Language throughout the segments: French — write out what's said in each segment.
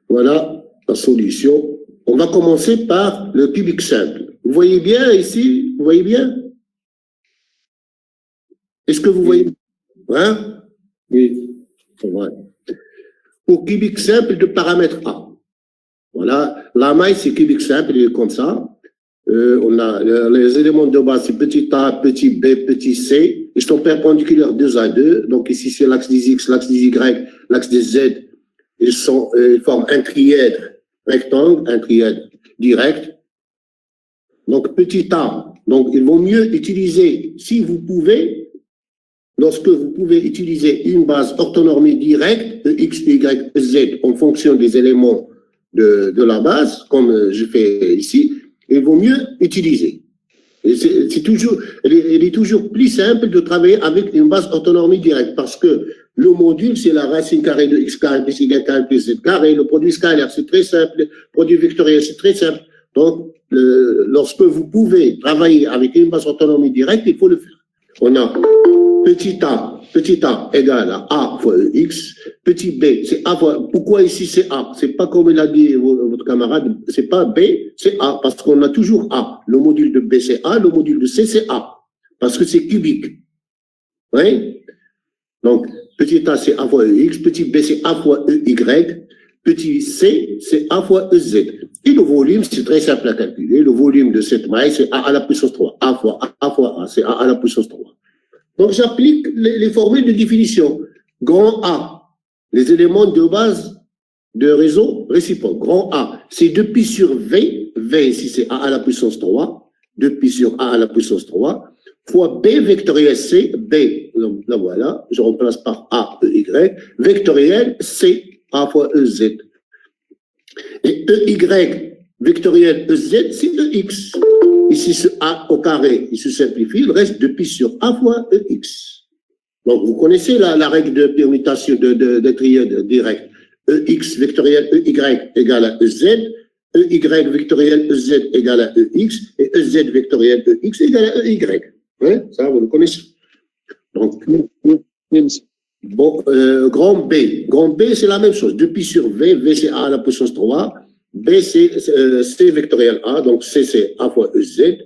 Voilà la solution. On va commencer par le cubique simple. Vous voyez bien ici? Vous voyez bien? Est-ce que vous voyez? Hein? Oui. Ouais. Pour cubique simple de paramètre A. Voilà. La maille, c'est cubique simple, il est comme ça. On a les éléments de base, c'est petit a, petit b, petit c. Ils sont perpendiculaires 2 à 2. Donc ici, c'est l'axe des x, l'axe des y, l'axe des z. Ils forment un trièdre rectangle, un trièdre direct. Donc petit a. Donc il vaut mieux utiliser, si vous pouvez, lorsque vous pouvez utiliser une base orthonormée directe, x, y, z, en fonction des éléments de la base, comme je fais ici, il vaut mieux utiliser. C'est toujours, il est toujours plus simple de travailler avec une base orthonormée directe parce que le module, c'est la racine carrée de x carré plus y carré plus z carré. Le produit scalaire, c'est très simple. Le produit vectoriel, c'est très simple. Donc, lorsque vous pouvez travailler avec une base orthonormée directe, il faut le faire. On a petit a égale à a fois ex, petit b, c'est a fois, pourquoi ici c'est a? C'est pas comme l'a dit votre camarade, c'est pas b, c'est a, parce qu'on a toujours a. Le module de b c'est a, le module de c c'est a, parce que c'est cubique. Oui? Donc, petit a c'est a fois ex, petit b c'est a fois ey, petit c c'est a fois ez. Et le volume, c'est très simple à calculer. Le volume de cette maille, c'est a à la puissance 3. A fois a, c'est a à la puissance 3. Donc, j'applique les formules de définition. Grand A, les éléments de base de réseau réciproque. Grand A, c'est 2pi sur V. V, ici, c'est A à la puissance 3. 2pi sur A à la puissance 3. Fois B vectoriel C. B, là voilà, je remplace par A, E, Y. Vectoriel C, A fois E, Z. Et E, Y, vectoriel E, Z, c'est E, X. Ici, ce A au carré, il se simplifie, il reste 2pi sur A fois EX. Donc, vous connaissez la règle de permutation de trièdre direct. EX vectoriel EY égale à EZ, EY vectoriel EZ égale à EX, et EZ vectoriel EX égale à EY. Hein? Ça, vous le connaissez. Donc, bon, grand B. Grand B, c'est la même chose. 2pi sur V, V c'est A à la puissance 3. B, c'est C vectoriel A, donc C, c'est A fois EZ,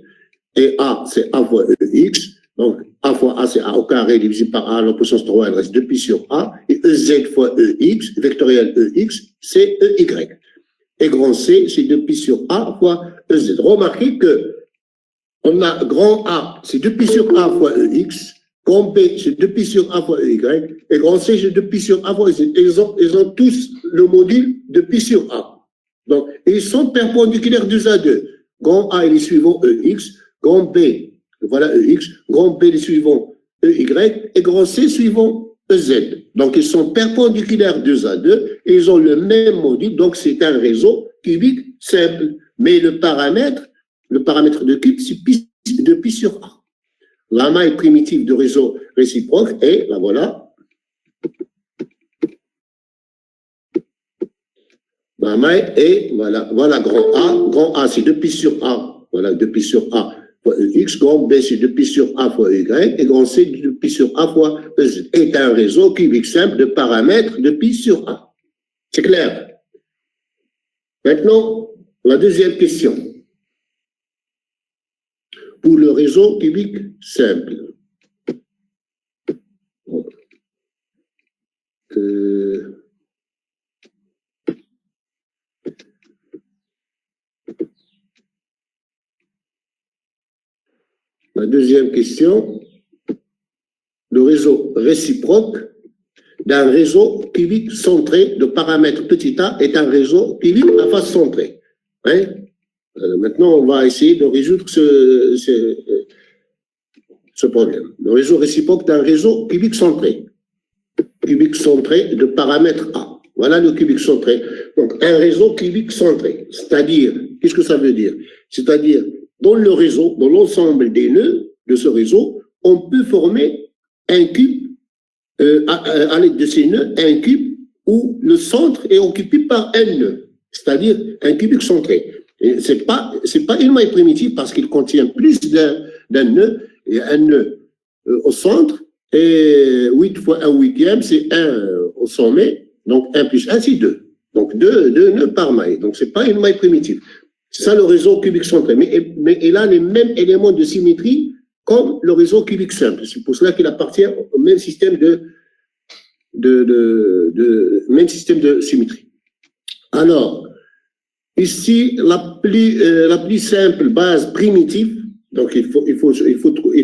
et A, c'est A fois EX, donc A fois A, c'est A au carré divisé par A à la puissance 3, il reste 2pi sur A, et EZ fois EX, vectoriel EX, c'est EY. Et grand C, c'est 2pi sur A fois EZ. Remarquez que on a grand A, c'est 2pi sur A fois EX, grand B, c'est 2pi sur A fois EY, et grand C, c'est 2pi sur A fois EZ. Ils ont tous le module 2pi sur A. Donc, ils sont perpendiculaires 2 à 2. Grand A, il est suivant EX, grand B, voilà EX, grand B, il est suivant EY, et grand C suivant EZ. Donc, ils sont perpendiculaires 2 à 2, et ils ont le même module, donc c'est un réseau cubique simple. Mais le paramètre de cube, c'est 2pi sur A. La maille primitive de réseau réciproque est, la voilà. La maille est, voilà grand A c'est 2pi sur A, voilà 2pi sur A fois EX, grand B c'est 2pi sur A fois EY, et grand C 2pi sur A fois EZ, est un réseau cubique simple de paramètres de pi sur A. C'est clair? Maintenant, la deuxième question. Pour le réseau cubique simple. La deuxième question, le réseau réciproque d'un réseau cubique centré de paramètres petit a est un réseau cubique à face centrée. Hein? Maintenant, on va essayer de résoudre ce problème. Le réseau réciproque d'un réseau cubique centré de paramètres a. Voilà le cubique centré. Donc, un réseau cubique centré, c'est-à-dire, qu'est-ce que ça veut dire? C'est-à-dire, dans le réseau, dans l'ensemble des nœuds de ce réseau, on peut former un cube, à l'aide de ces nœuds, un cube où le centre est occupé par un nœud, c'est-à-dire un cubique centré. C'est pas une maille primitive parce qu'il contient plus d'un nœud. Il y a un nœud au centre et 8 fois 1/8, c'est 1 au sommet, donc 1 plus 1, c'est 2. Donc, deux nœuds par maille. Donc, c'est pas une maille primitive. C'est ça le réseau cubique centré. Mais il a les mêmes éléments de symétrie comme le réseau cubique simple. C'est pour cela qu'il appartient au même système même système de symétrie. Alors, ici, la plus simple base primitive, donc il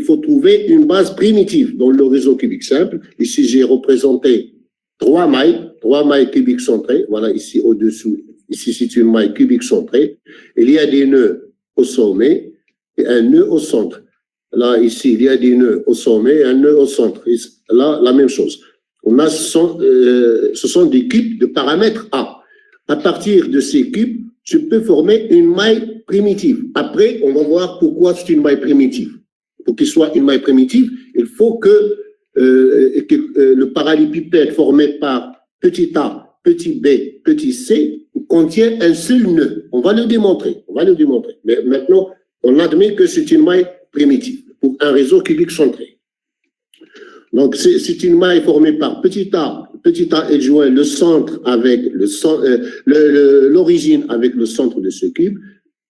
faut trouver une base primitive dans le réseau cubique simple. Ici, j'ai représenté trois mailles cubiques centrées. Voilà, ici au-dessous, ici c'est une maille cubique centrée. Il y a des nœuds au sommet et un nœud au centre. Là, ici, il y a des nœuds au sommet et un nœud au centre. Et là, la même chose. On a, ce sont des cubes de paramètres A. À partir de ces cubes, je peux former une maille primitive. Après, on va voir pourquoi c'est une maille primitive. Pour qu'il soit une maille primitive, il faut que le parallélépipède formé par petit a, petit b, petit c contient un seul nœud. On va le démontrer. Mais maintenant, on admet que c'est une maille primitive pour un réseau cubique centré. Donc, c'est une maille formée par petit a est joint le centre avec l'origine avec le centre de ce cube,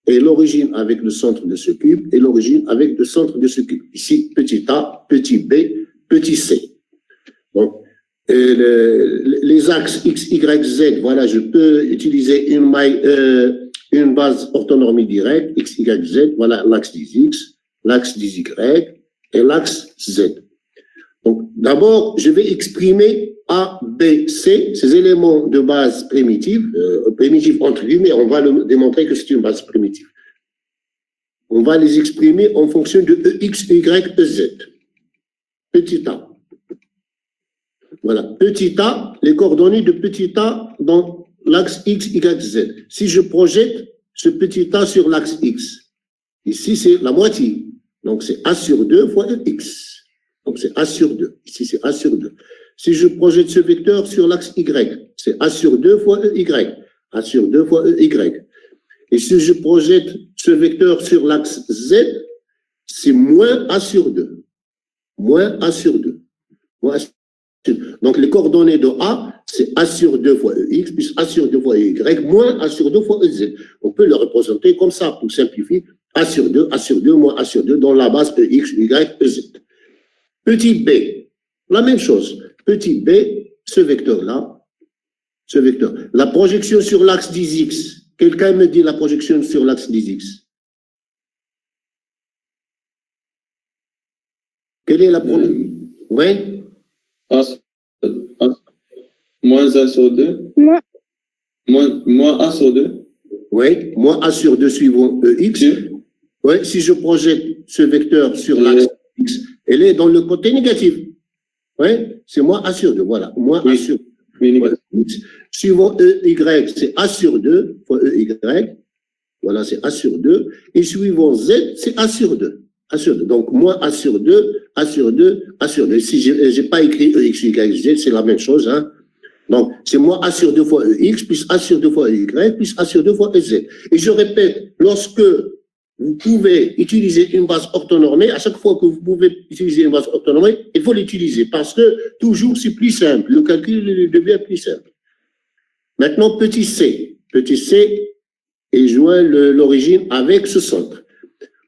et l'origine avec le centre de ce cube, et l'origine avec le centre de ce cube. Ici, petit a, petit b, petit c. Donc, les axes x, y, z, voilà, je peux utiliser une maille, une base orthonormée directe, x, y, z, voilà l'axe des x, l'axe des y et l'axe z. Donc, d'abord, je vais exprimer A, B, C, ces éléments de base primitive, entre guillemets, on va démontrer que c'est une base primitive. On va les exprimer en fonction de E, X, Y, E, Z. Petit a. Voilà, petit a, les coordonnées de petit a dans l'axe X, Y, Z. Si je projette ce petit a sur l'axe X, ici c'est la moitié. Donc c'est A sur 2 fois EX. Donc, c'est A sur 2. Ici, c'est A sur 2. Si je projette ce vecteur sur l'axe Y, c'est A sur 2 fois EY. A sur 2 fois EY. Et si je projette ce vecteur sur l'axe Z, c'est moins A sur 2. Moins A sur 2. Donc, les coordonnées de A, c'est A sur 2 fois EX, plus A sur 2 fois EY, moins A sur 2 fois EZ. On peut le représenter comme ça pour simplifier. A sur 2, moins A sur 2 dans la base EX, Y, EZ. Petit b, la même chose. Petit b, ce vecteur-là, la projection sur l'axe des x. Quelqu'un me dit la projection sur l'axe des x. Quelle est la projection? Oui. Moins A sur 2. Moins A sur 2. Oui, moins A sur 2 suivant EX. Oui, si je projette ce vecteur sur l'axe x, elle est dans le côté négatif. Oui, c'est moins A sur 2, voilà. Moins A sur 2. Voilà. Suivant EY, c'est A sur 2 fois EY. Voilà, c'est A sur 2. Et suivant Z, c'est A sur 2. A sur 2. Donc, moins A sur 2, A sur 2, A sur 2. Si j'ai pas écrit EX, Y, Z, c'est la même chose, hein. Donc, c'est moins A sur 2 fois EX, plus A sur 2 fois EY, plus A sur 2 fois EZ. Et je répète, lorsque vous pouvez utiliser une base orthonormée, à chaque fois que vous pouvez utiliser une base orthonormée, il faut l'utiliser parce que toujours c'est plus simple. Le calcul devient plus simple. Maintenant, petit c. Petit c est joint l'origine avec ce centre.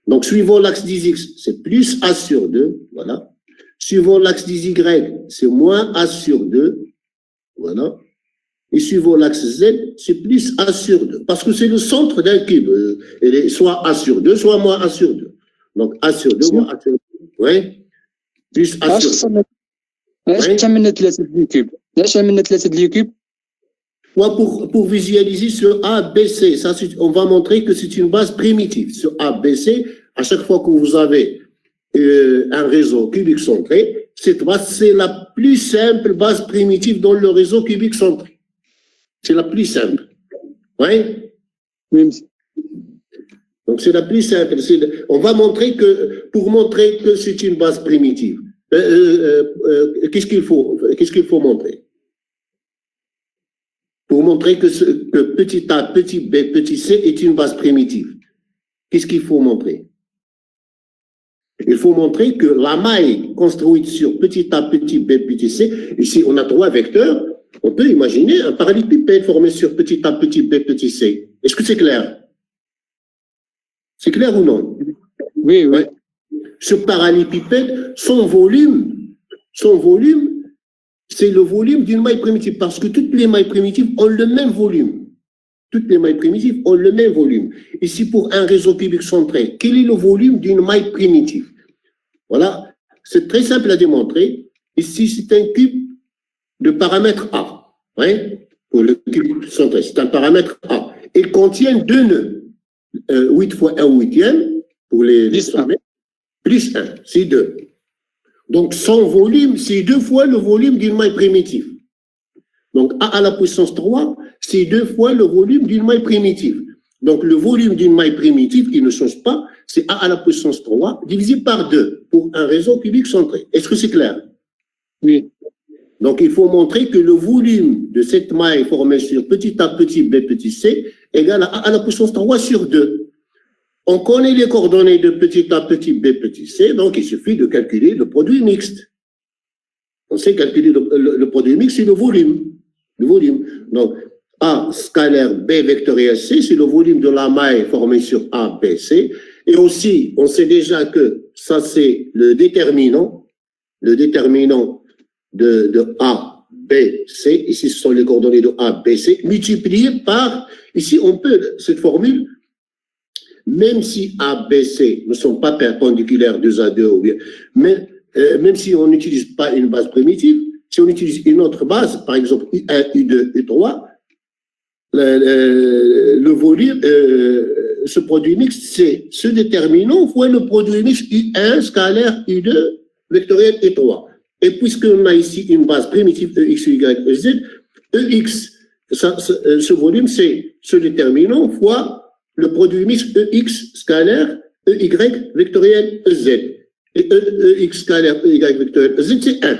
Donc, suivant l'axe des x, c'est plus A sur 2. Voilà. Suivant l'axe des y, c'est moins A sur 2. Voilà. Et suivant l'axe Z, c'est plus A sur 2. Parce que c'est le centre d'un cube. Elle est soit A sur 2, soit moins A sur 2. Donc A sur 2, moins A sur 2. Oui. Plus A sur 2. علاش عملنا 3 د الكوب؟ علاش عملنا 3 د الكوب؟ Pour visualiser ce A, B, C, ça, on va montrer que c'est une base primitive. Ce A, B, C, à chaque fois que vous avez un réseau cubique centré, cette base, c'est la plus simple base primitive dans le réseau cubique centré. C'est la plus simple. Oui? Donc, c'est la plus simple. On va montrer que, pour montrer que c'est une base primitive, qu'est-ce qu'il faut montrer? Pour montrer que petit a, petit b, petit c est une base primitive. Qu'est-ce qu'il faut montrer? Il faut montrer que la maille construite sur petit a, petit b, petit c, ici on a 3 vecteurs, On peut imaginer un parallélépipède formé sur petit a, petit b, petit c. Est-ce que c'est clair? C'est clair ou non? Oui, oui. Ouais. Ce parallélépipède, son volume, c'est le volume d'une maille primitive, parce que toutes les mailles primitives ont le même volume. Toutes les mailles primitives ont le même volume. Ici, pour un réseau cubique centré, quel est le volume d'une maille primitive? Voilà, c'est très simple à démontrer. Ici, c'est un cube de paramètre A. Ouais, pour le cube centré, c'est un paramètre A. Il contient deux nœuds. 8 fois 1/8 pour les sommets, plus 1, c'est 2. Donc, son volume, c'est 2 fois le volume d'une maille primitive. Donc, A à la puissance 3, c'est 2 fois le volume d'une maille primitive. Donc, le volume d'une maille primitive, qui ne change pas, c'est A à la puissance 3 divisé par 2 pour un réseau cubique centré. Est-ce que c'est clair? Oui. Donc, il faut montrer que le volume de cette maille formée sur petit a, petit b, petit c égale à A à la puissance 3 sur 2. On connaît les coordonnées de petit a, petit b, petit c, donc il suffit de calculer le produit mixte. On sait calculer le produit mixte, c'est le volume. Le volume. Donc, A scalaire B vectoriel C, c'est le volume de la maille formée sur A, B, C. Et aussi, on sait déjà que ça, c'est le déterminant de A, B, C. Ici, ce sont les coordonnées de A, B, C, multipliées par, ici, on peut, cette formule, même si A, B, C ne sont pas perpendiculaires 2 à 2, ou bien, mais, même si on n'utilise pas une base primitive, si on utilise une autre base, par exemple U1, U2, U3, le volume, ce produit mixte, c'est ce déterminant fois le produit mixte U1 scalaire U2 vectoriel U3. Et puisqu'on a ici une base primitive EX, Y, EZ, EX, ce volume, c'est ce déterminant fois le produit mixte EX scalaire EY vectoriel EZ. Et EX scalaire EY vectoriel EZ, c'est 1.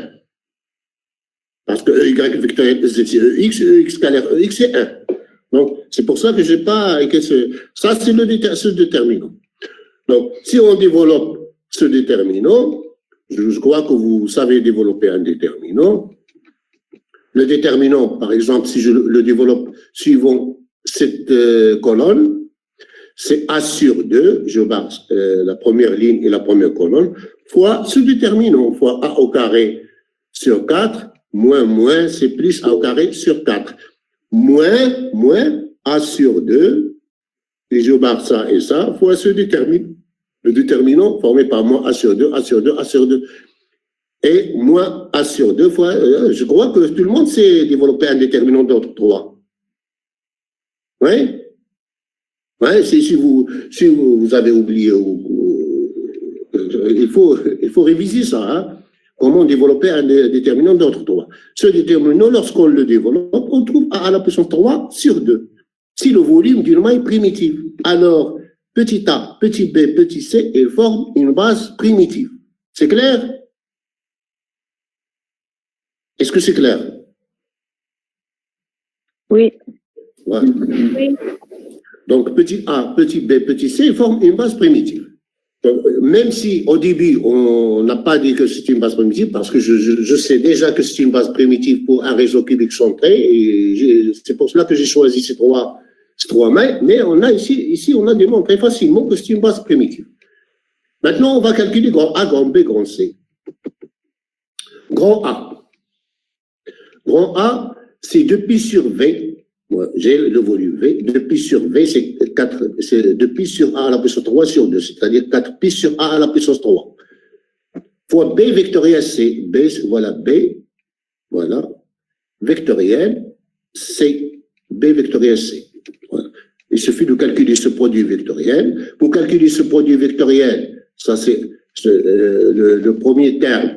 Parce que EY vectoriel EZ, c'est EX scalaire EX, c'est 1. Donc, c'est pour ça que je n'ai pas... Ça, c'est ce déterminant. Donc, si on développe ce déterminant, je crois que vous savez développer un déterminant. Le déterminant, par exemple, si je le développe suivant cette colonne, c'est A sur 2, je marque la première ligne et la première colonne, fois ce déterminant, fois A au carré sur 4, moins, c'est plus A au carré sur 4. Moins A sur 2, et je marque ça et ça, fois ce déterminant. Le déterminant formé par moins A sur 2, A sur 2, A sur 2. Et moins A sur 2 fois, je crois que tout le monde sait développer un déterminant d'ordre 3. Oui? Ouais, si vous avez oublié, il faut réviser ça, hein? Comment développer un déterminant d'ordre 3. Ce déterminant, lorsqu'on le développe, on trouve A à la puissance 3 sur 2. C'est le volume d'une maille primitive. Alors, petit a, petit b, petit c, ils forment une base primitive. C'est clair? Est-ce que c'est clair? Oui. Ouais. Oui. Donc, petit a, petit b, petit c, ils forment une base primitive. Donc, même si au début, on n'a pas dit que c'est une base primitive, parce que je sais déjà que c'est une base primitive pour un réseau cubique centré, et c'est pour cela que j'ai choisi ces trois mailles, mais on a ici, on a démontré facilement que c'est une base primitive. Maintenant, on va calculer grand A, grand B, grand C. Grand A. Grand A, c'est 2π sur V. Moi, j'ai le volume V. 2π sur V, c'est 2π sur A à la puissance 3 sur 2, c'est-à-dire 4π sur A à la puissance 3. Fois B vectoriel C. B, voilà B. Voilà. Vectoriel C. B vectoriel C. Voilà. Il suffit de calculer ce produit vectoriel. Pour calculer ce produit vectoriel, ça c'est le premier terme.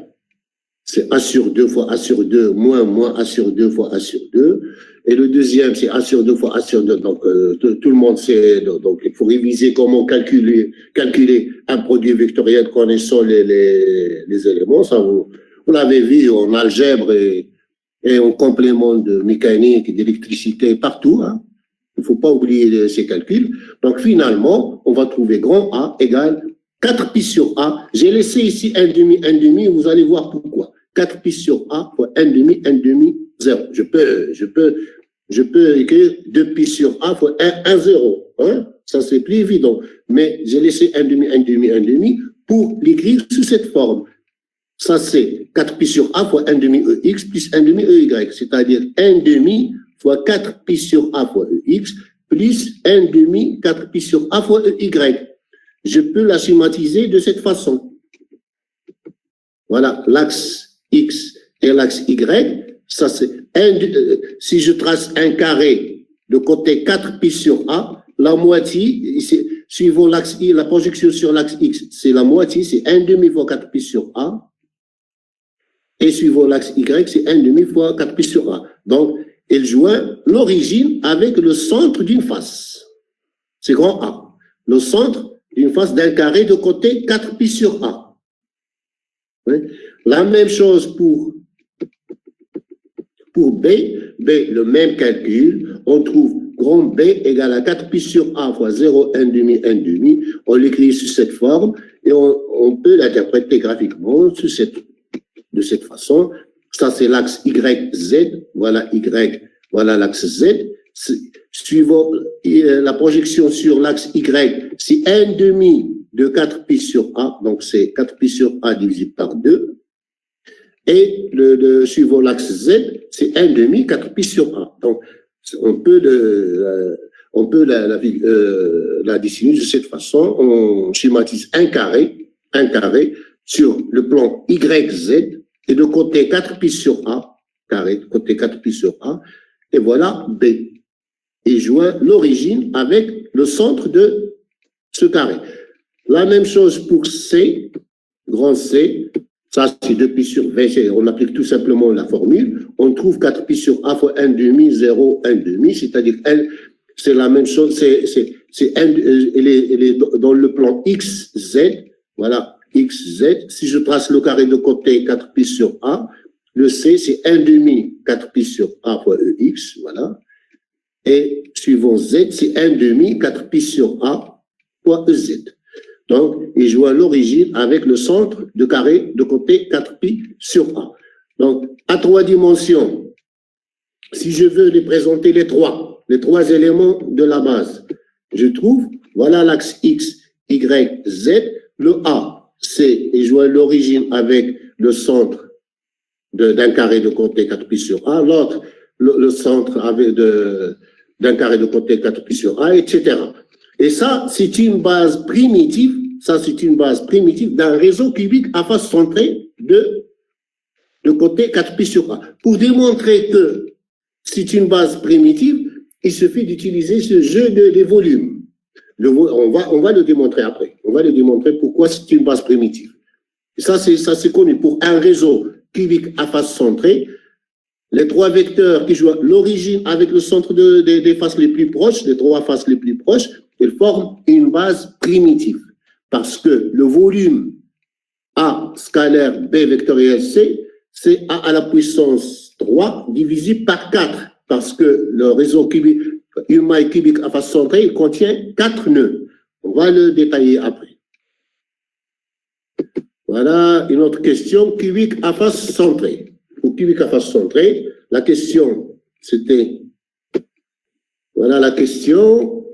C'est A sur 2 fois A sur 2 moins A sur 2 fois A sur 2. Et le deuxième, c'est A sur 2 fois A sur 2. Donc, tout le monde sait. Donc, il faut réviser comment calculer un produit vectoriel connaissant les éléments. Ça, vous l'avez vu en algèbre et en complément de mécanique, d'électricité, partout. Hein. Il ne faut pas oublier ces calculs. Donc, finalement, on va trouver grand A égale 4π sur A. J'ai laissé ici 1,5, vous allez voir pourquoi. 4π sur A fois 1,5 0. Je peux écrire 2pi sur A fois 1, 0. Hein? Ça, c'est plus évident. Mais j'ai laissé 1,5 pour l'écrire sous cette forme. Ça, c'est 4pi sur A fois 1,5 EX plus 1,5 EY. C'est-à-dire 1,5 fois 4pi sur A fois EX plus 1,5 4pi sur A fois EY. Je peux la schématiser de cette façon. Voilà, l'axe X et l'axe Y. Ça, c'est si je trace un carré de côté 4pi sur A, la moitié, suivant l'axe I, la projection sur l'axe X, c'est la moitié, c'est 1,5 fois 4pi sur A. Et suivant l'axe Y, c'est 1,5 fois 4pi sur A. Donc, il joint l'origine avec le centre d'une face. C'est grand A. Le centre d'une face d'un carré de côté 4pi sur A. Oui. La même chose pour B. B, le même calcul. On trouve grand B égale à 4pi sur A fois 0, 1,5, 1,5. On l'écrit sous cette forme et on peut l'interpréter graphiquement de cette façon. Ça, c'est l'axe YZ. Voilà Y. Voilà l'axe Z. Suivant la projection sur l'axe Y, c'est 1,5 de 4pi sur A. Donc, c'est 4pi sur A divisé par 2. Et suivant l'axe Z, c'est 1,5 4pi sur A. Donc, on peut la dessiner de cette façon. On schématise un carré sur le plan YZ et de côté 4pi sur A, carré, de côté 4pi sur A, et voilà B. Et joint l'origine avec le centre de ce carré. La même chose pour C, grand C, ça c'est 2pi sur V, on applique tout simplement la formule, on trouve 4pi sur A fois 1,5, 0, 1,5, c'est-à-dire c'est la même chose, elle est dans le plan XZ, voilà, XZ, si je trace le carré de côté 4pi sur A, le C c'est 1,5 4pi sur A fois EX, voilà, et suivant Z, c'est 1,5 4pi sur A fois EZ. Donc, il joue à l'origine avec le centre de carré de côté 4pi sur A. Donc, à 3 dimensions, si je veux les présenter les trois éléments de la base, je trouve, voilà l'axe X, Y, Z. Le A, c'est, il joue à l'origine avec le centre d'un carré de côté 4pi sur A. L'autre, le centre avec d'un carré de côté 4pi sur A, etc. Et ça, c'est une base primitive, d'un réseau cubique à face centrée de côté 4pi sur A. Pour démontrer que c'est une base primitive, il suffit d'utiliser ce jeu des volumes. On va le démontrer après. On va le démontrer pourquoi c'est une base primitive. Et ça, c'est connu. Pour un réseau cubique à face centrée, les trois vecteurs qui jouent l'origine avec le centre des faces les plus proches, les trois faces les plus proches, ils forment une base primitive. Parce que le volume A scalaire B vectoriel C, c'est A à la puissance 3 divisé par 4. Parce que le réseau cubique, une maille cubique à face centrée, il contient 4 nœuds. On va le détailler après. Voilà une autre question, cubique à face centrée. Pour cubique à face centrée, la question, c'était, voilà la question,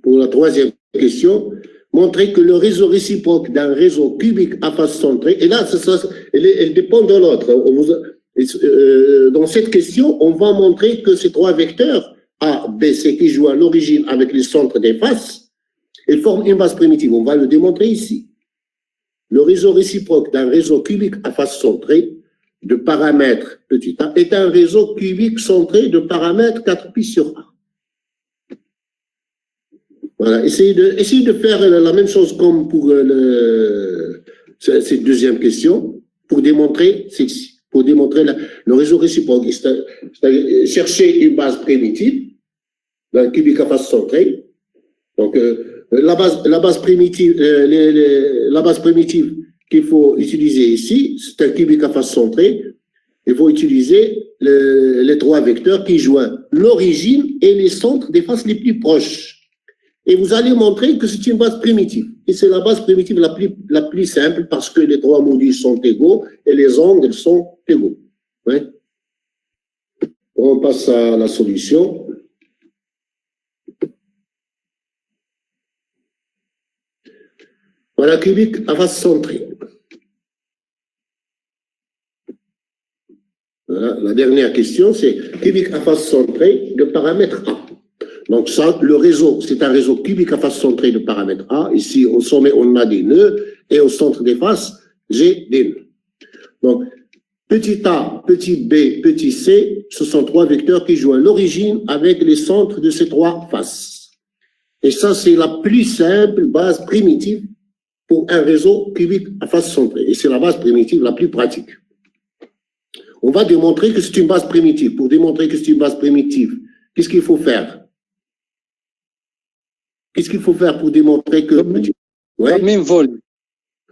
pour la troisième question, montrer que le réseau réciproque d'un réseau cubique à face centrée, et là, elle dépend de l'autre. Dans cette question, on va montrer que ces trois vecteurs, A, B, C, qui jouent à l'origine avec les centres des faces, ils forment une base primitive. On va le démontrer ici. Le réseau réciproque d'un réseau cubique à face centrée de paramètres petit a est un réseau cubique centré de paramètres 4pi sur A. Voilà, essayez de faire la même chose comme pour cette deuxième question, pour démontrer celle-ci, pour démontrer le réseau réciproque. C'est-à-dire chercher une base primitive d'un cubique à face centrée. Donc, la base primitive qu'il faut utiliser ici, c'est un cubique à face centrée. Il faut utiliser les trois vecteurs qui joignent l'origine et les centres des faces les plus proches. Et vous allez montrer que c'est une base primitive. Et c'est la base primitive la plus simple parce que les trois modules sont égaux et les angles sont égaux. Ouais. On passe à la solution. Voilà, cubique à face centrée. Voilà, la dernière question, c'est cubique à face centrée de paramètre A. Donc ça, le réseau, c'est un réseau cubique à face centrée de paramètre A. Ici, au sommet, on a des nœuds et au centre des faces, j'ai des nœuds. Donc, petit a, petit b, petit c, ce sont trois vecteurs qui jouent à l'origine avec les centres de ces trois faces. Et ça, c'est la plus simple base primitive pour un réseau cubique à face centrée. Et c'est la base primitive la plus pratique. On va démontrer que c'est une base primitive. Pour démontrer que c'est une base primitive, qu'est-ce qu'il faut faire? Qu'est-ce qu'il faut faire pour démontrer que... Le même volume.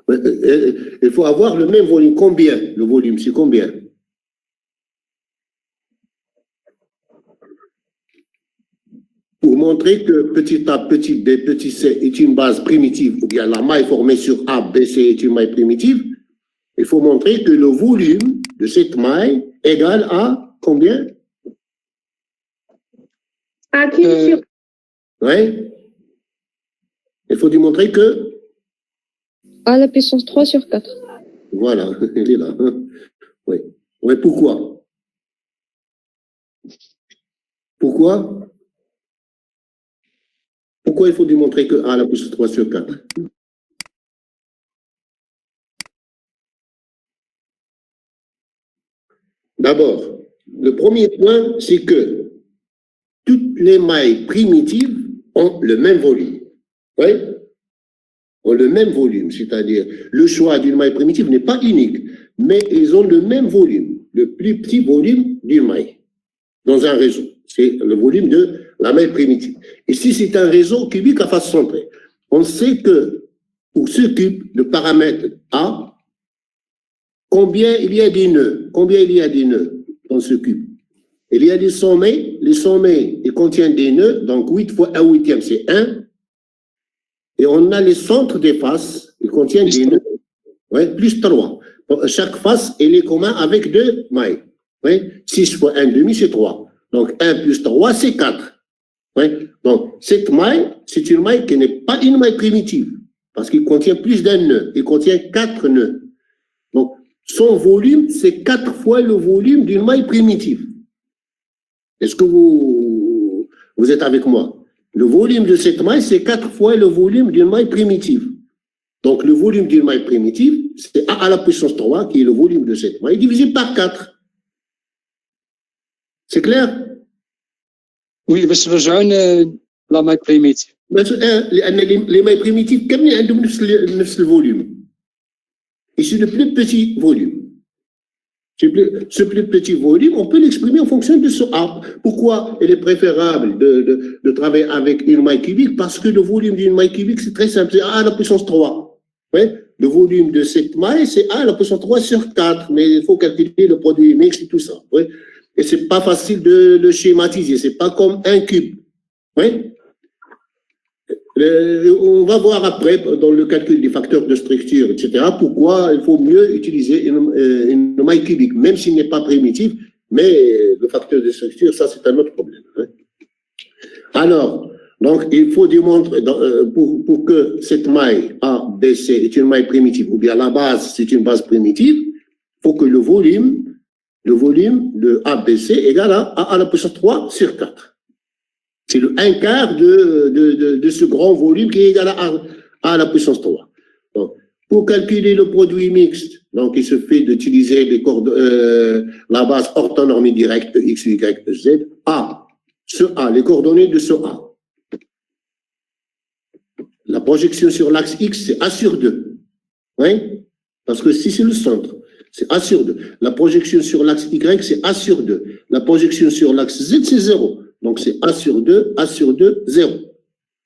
Il faut avoir le même volume. Combien? Le volume, c'est combien? Pour montrer que petit a, petit b, petit c est une base primitive, ou bien la maille formée sur A, B, C est une maille primitive, il faut montrer que le volume de cette maille égale à combien? A cube sur... Oui. Il faut démontrer que... A à la puissance 3 sur 4. Voilà, il est là. Oui. Oui, pourquoi? Pourquoi? Pourquoi il faut démontrer que A à la puissance 3 sur 4? D'abord, le premier point, c'est que toutes les mailles primitives ont le même volume. Oui? Ont le même volume, c'est-à-dire le choix d'une maille primitive n'est pas unique, mais ils ont le même volume, le plus petit volume d'une maille dans un réseau. C'est le volume de la maille primitive. Ici, c'est un réseau cubique à face centrée. On sait que pour ce cube de paramètre A, combien il y a des nœuds? Combien il y a des nœuds dans ce cube? Il y a des sommets. Les sommets, ils contiennent des nœuds. Donc, 8 fois 1 huitième, c'est 1. Et on a les centres des faces. Ils contiennent des nœuds. Ouais, plus 3. Donc, chaque face, elle est commun avec 2 mailles. Ouais. 6 fois 1 demi, c'est 3. Donc, 1 plus 3, c'est 4. Ouais. Donc, cette maille, c'est une maille qui n'est pas une maille primitive. Parce qu'il contient plus d'un nœud. Il contient 4 nœuds. Donc, son volume, c'est 4 fois le volume d'une maille primitive. Est-ce que vous êtes avec moi? Le volume de cette maille, c'est 4 fois le volume d'une maille primitive. Donc, le volume d'une maille primitive, c'est A à la puissance 3, qui est le volume de cette maille, divisé par 4. C'est clair? Oui, باش نرجعوا لا ماي بريميتيف. Les mailles primitives, كم عندهم نفس الvolume? Et c'est le plus petit volume. Ce plus petit volume, on peut l'exprimer en fonction de ce A. Pourquoi il est préférable de travailler avec une maille cubique? Parce que le volume d'une maille cubique, c'est très simple, c'est A à la puissance 3. Ouais? Le volume de cette maille, c'est A à la puissance 3 sur 4, mais il faut calculer le produit mixte et tout ça. Ouais? Et c'est pas facile de le schématiser, c'est pas comme un cube. Ouais? On va voir après, dans le calcul des facteurs de structure, etc., pourquoi il faut mieux utiliser une maille cubique, même s'il n'est pas primitif, mais le facteur de structure, ça, c'est un autre problème. Hein. Alors, donc, il faut démontrer, pour que cette maille ABC est une maille primitive, ou bien la base, c'est une base primitive, il faut que le volume de ABC égale à A à la puissance 3 sur 4. C'est le 1 quart de ce grand volume qui est égal à la puissance 3. Donc, pour calculer le produit mixte, donc il se fait d'utiliser la base orthonormée directe X, Y, Z, les coordonnées de ce A. La projection sur l'axe X, c'est A sur 2. Oui? Parce que si c'est le centre, c'est A sur 2. La projection sur l'axe Y, c'est A sur 2. La projection sur l'axe Z, c'est 0. Donc, c'est A sur 2, 0.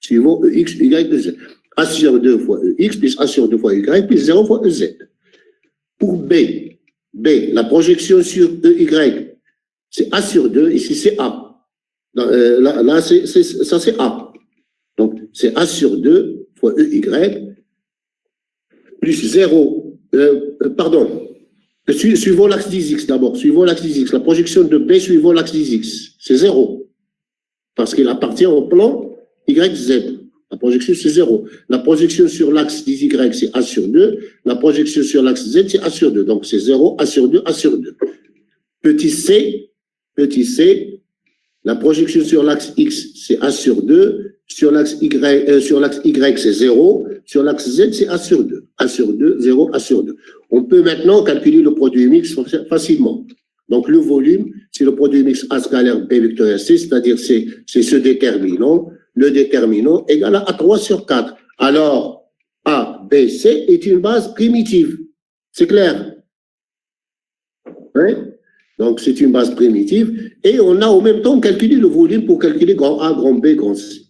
Suivant EX, Y, Z. A sur 2 fois EX, plus A sur 2 fois Y, plus 0 fois EZ. Pour B, la projection sur EY, c'est A sur 2, ici c'est A. Là ça c'est A. Donc, c'est A sur 2 fois EY, plus 0, pardon. Suivant l'axe 10x d'abord, suivant l'axe 10x. La projection de B suivant l'axe 10x, c'est 0. Parce qu'il appartient au plan YZ. La projection, c'est 0. La projection sur l'axe 10Y, c'est A sur 2. La projection sur l'axe Z, c'est A sur 2. Donc, c'est 0, A sur 2, A sur 2. Petit c, la projection sur l'axe X, c'est A sur 2. Sur l'axe Y, c'est 0. Sur l'axe Z, c'est A sur 2. A sur 2, 0, A sur 2. On peut maintenant calculer le produit mix facilement. Donc, le volume, c'est le produit mix A scalaire B vectoriel C, c'est-à-dire c'est ce déterminant. Le déterminant égal à A3 sur 4. Alors, A, B, C est une base primitive. C'est clair? Oui? Donc, c'est une base primitive. Et on a en même temps calculé le volume pour calculer grand A, grand B, grand C.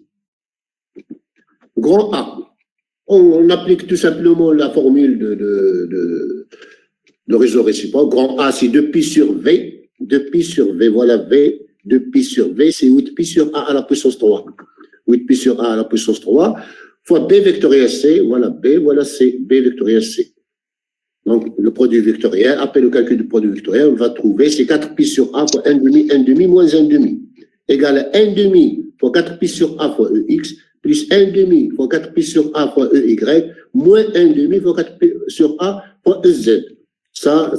Grand A. On applique tout simplement la formule de réseau réciproque. Grand A, c'est 2pi sur V. 2pi sur V, voilà V. 2pi sur V, c'est 8pi sur A à la puissance 3. 8pi sur A à la puissance 3, fois B vectoriel C, voilà B, voilà C, B vectoriel C. Donc, le produit vectoriel, après le calcul du produit vectoriel, on va trouver, c'est 4pi sur A fois 1 demi moins 1 demi, égale à 1 demi fois 4pi sur A fois EX, plus 1 demi fois 4pi sur A fois EY, moins 1 demi fois 4pi sur A fois EZ. Ça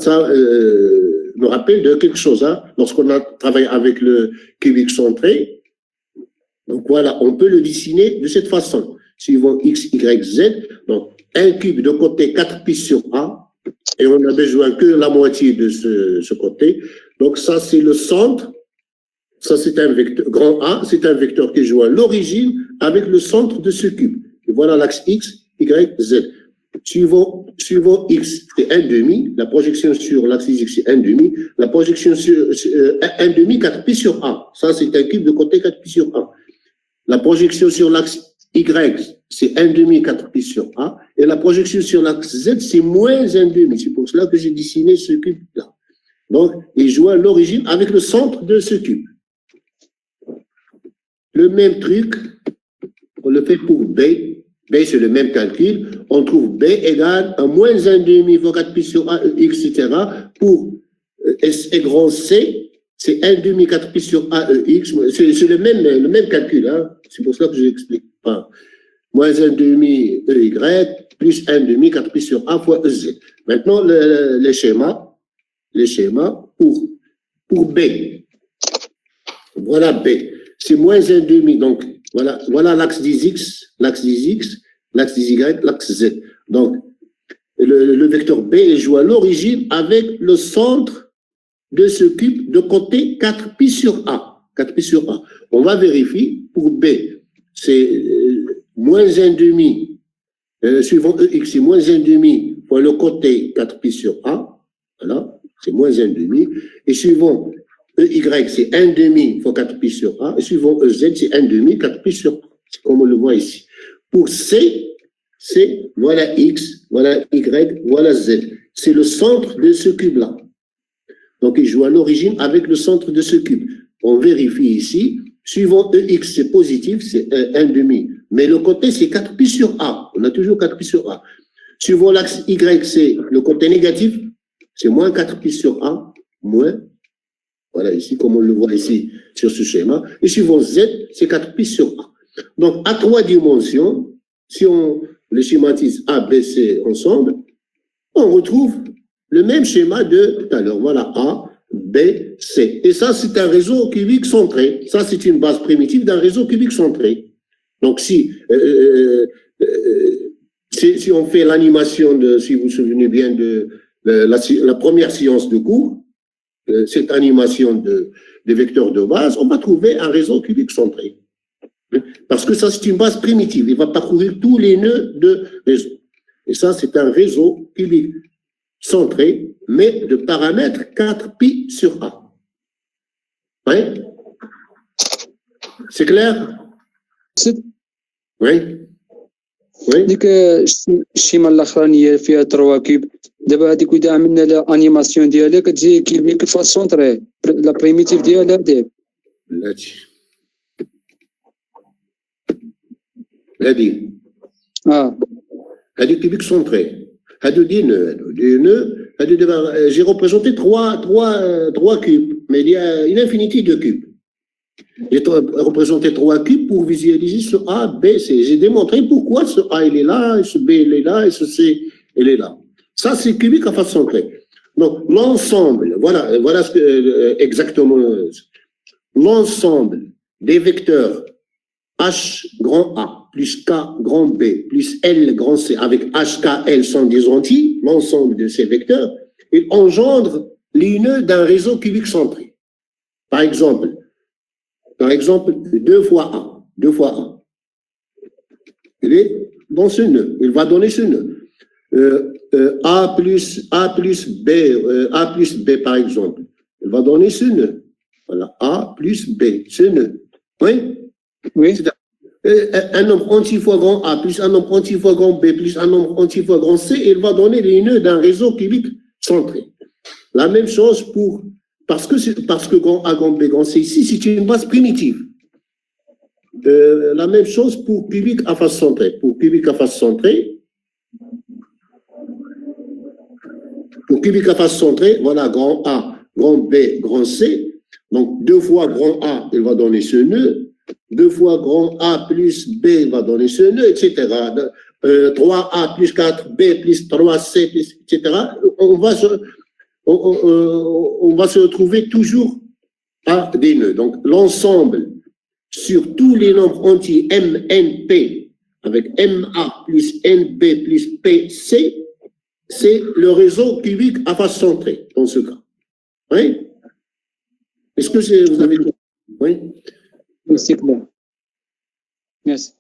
me rappelle de quelque chose, hein, lorsqu'on a travaillé avec le cubique centré. Donc voilà, on peut le dessiner de cette façon, suivant X, Y, Z. Donc, un cube de côté 4pi sur A, et on n'a besoin que la moitié de ce côté. Donc ça, c'est le centre. Ça, c'est un vecteur. Grand A, c'est un vecteur qui joue à l'origine avec le centre de ce cube. Et voilà l'axe X, Y, Z. Suivant X, c'est 1 demi. La projection sur l'axe X, c'est 1 demi. La projection sur 1 demi, 4pi sur A. Ça, c'est un cube de côté 4pi sur A. La projection sur l'axe Y, c'est 1 demi 4pi sur A. Et la projection sur l'axe Z, c'est moins 1 demi. C'est pour cela que j'ai dessiné ce cube-là. Donc, il joue à l'origine avec le centre de ce cube. Le même truc, on le fait pour B. B, c'est le même calcul. On trouve B égale à moins 1 demi fois 4pi sur A, etc. Pour S et grand C, c'est 1 demi 4pi sur AEX. C'est le même calcul, hein. C'est pour cela que je l'explique pas. Moins 1 demi EY, plus 1 demi 4pi sur A fois EZ. Maintenant, les schémas pour B. Voilà B. C'est moins 1 demi. Donc, voilà l'axe 10X, l'axe 10X, l'axe 10Y, l'axe Z. Donc, le vecteur B joue à l'origine avec le centre de ce cube de côté 4pi sur A. 4pi sur A. On va vérifier pour B. C'est moins 1 demi, suivant EX, c'est moins 1 demi pour le côté 4pi sur A. Voilà, c'est moins 1 demi. Et suivant EY, c'est 1 demi fois 4pi sur A. Et suivant EZ, c'est 1 demi 4pi sur A. C'est comme on le voit ici. Pour C, c'est voilà X, voilà Y, voilà Z. C'est le centre de ce cube-là. Donc, il joue à l'origine avec le centre de ce cube. On vérifie ici. Suivant EX, c'est positif, c'est 1 demi. Mais le côté, c'est 4pi sur A. On a toujours 4pi sur A. Suivant l'axe Y, c'est le côté négatif, c'est moins 4pi sur A, moins. Voilà ici, comme on le voit ici sur ce schéma. Et suivant Z, c'est 4pi sur A. Donc, à 3 dimensions, si on les schématise A, B, C ensemble, on retrouve le même schéma de tout à l'heure. Voilà A, B, C. Et ça, c'est un réseau cubique centré. Ça, c'est une base primitive d'un réseau cubique centré. Donc, si on fait l'animation si vous vous souvenez bien de la première séance de cours, cette animation de vecteurs de base, on va trouver un réseau cubique centré. Parce que ça, c'est une base primitive. Il va parcourir tous les nœuds de réseau. Et ça, c'est un réseau cubique centré, mais de paramètre 4pi sur A. Oui? C'est clair? Oui? Oui? ديك الشيما الاخرانيه فيها 3 كيب دابا هذيك اذا عملنا لها انيماسيون ديالها كتجي كيف فاسونطري لا بريميتيف ديالها ديك هذه كيبيك سونتري هادو دي نو J'ai représenté trois cubes, mais il y a une infinité de cubes. J'ai représenté 3 cubes pour visualiser ce A, B, C. J'ai démontré pourquoi ce A il est là, ce B il est là, et ce C il est là. Ça, c'est cubique à face centrée. Donc, l'ensemble, voilà ce que, exactement, l'ensemble des vecteurs H grand A plus K grand B plus L grand C avec H, K, L sont des entiers, l'ensemble de ces vecteurs, ils engendrent les nœuds d'un réseau cubique centré. Par exemple, 2 fois A. Il est dans ce nœud, il va donner ce nœud. A plus B, par exemple, il va donner ce nœud. Voilà, A plus B, ce nœud. Oui? Oui. Un nombre entier fois grand A plus un nombre entier fois grand B plus un nombre entier fois grand C, il va donner les nœuds d'un réseau cubique centré. La même chose parce que grand A, grand B, grand C ici, c'est une base primitive. La même chose pour cubique à face centrée. Pour cubique à face centrée, voilà, grand A, grand B, grand C. Donc, 2 fois grand A, il va donner ce nœud. 2 fois grand A plus B va donner ce nœud, etc. 3A plus 4B plus 3C, etc. On va se retrouver toujours à des nœuds. Donc, l'ensemble sur tous les nombres entiers MNP avec MA plus NB plus PC, c'est le réseau cubique à face centrée, dans ce cas. Oui? Est-ce que vous avez... Oui? Oui, c'est clair. Merci.